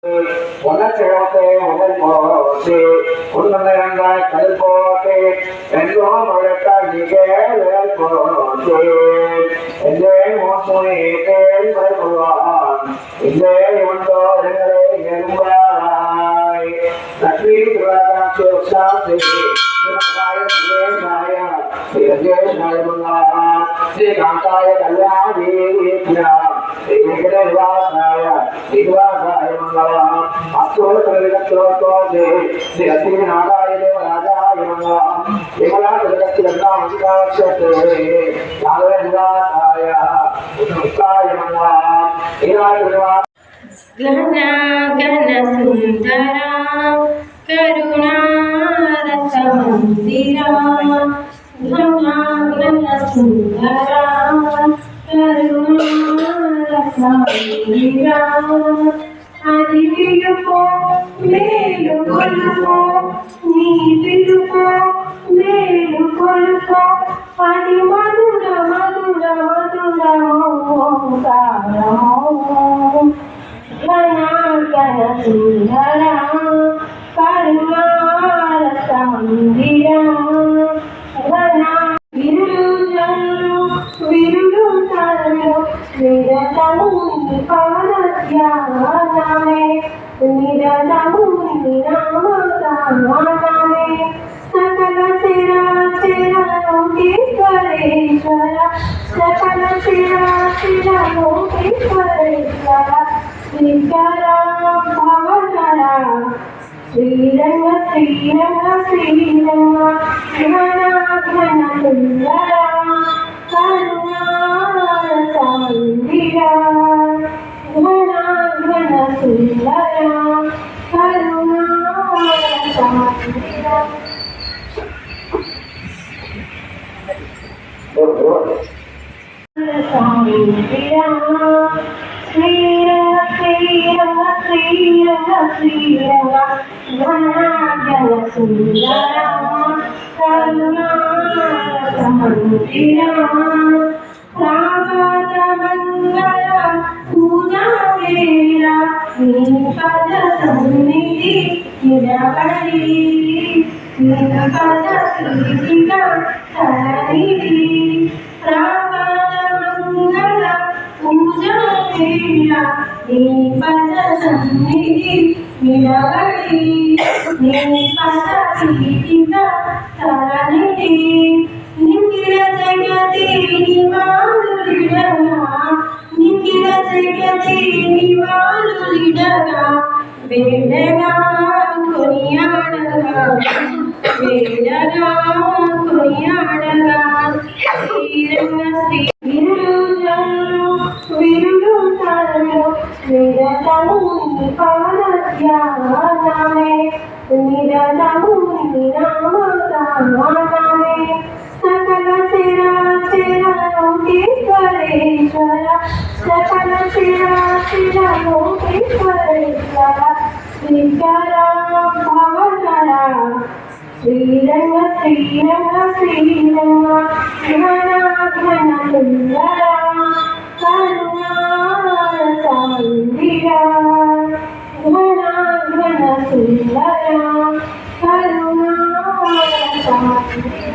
உணர்ச்சியோட்டே உடல் போட்டு உண்மையாய் கடல் போட்டு என்றோ முழக்கால் நிகழல் போட்டு என்றே மோசமே தேல் வருவான் இன்றே உண்டோ எங்களை எறும்பாய் லக்ஷ்மி துராகாட்சி உஷாசி श्रीकांताय कल्याणी श्री अश्विनाथाय देवराजाय घन घन सुंदरा करुणा रस मंदिरा घन घन सुंदरा करुणा रस मंदिरा आदि पिलुको मेलु कोलुको नी पिलुको मेलु कोलुको आदि मधुर मधुर मधुर ओंकारमो घन घन सुंदरा करुणा रस मंदिरा घन विरुडु जल्लु विरुडु तल्लु निरतमु पादध्यानामे निरतमु नामगानामे सकल सिरा सिरा लोकेश्वरेश्वर सकल सिरा सिरा लोकेश्वरेश्वर श्रीकरा भवकरा श्रीरंग श्रीरंग श्रीरंग घन घन सुंदरा करुणा रस मंदिरा घन घन सुंदरा करुणा रस मंदिरा श्रीरंग श्रीरंग श्रीरंग श्रीरंग घन घन सुंदरा करुणा रस मंदिरा स्वागत मंगल पूजा वेला पद सन्निधि निरवधि पद कीर्तिका सन्निधि स्वागत मंगल पूजा वेला पद सन्निधि निरवधि पद कीर्तिका सन्निधि निखिल जगति निवारुलिडगा निखिल जगति निवारुलिडगा वेदगा कोनियाडगा वेदगा कोनियाडगा श्रीरंग श्री विरुडु जल्लु विरुडु तल्लु निरतमु पादध्यानामे निरतमु नामगानामे सकल सिरा सिरा लोकेश्वरेश्वर सकल सिरा सिरा लोकेश्वरेश्वर श्रीकरा भवकरा श्रीरंग श्रीरंग श्रीरंग घन घन सुंदरा करुणा रस मंदिरा घन घन सुंदरा करुणा रस मंदिरा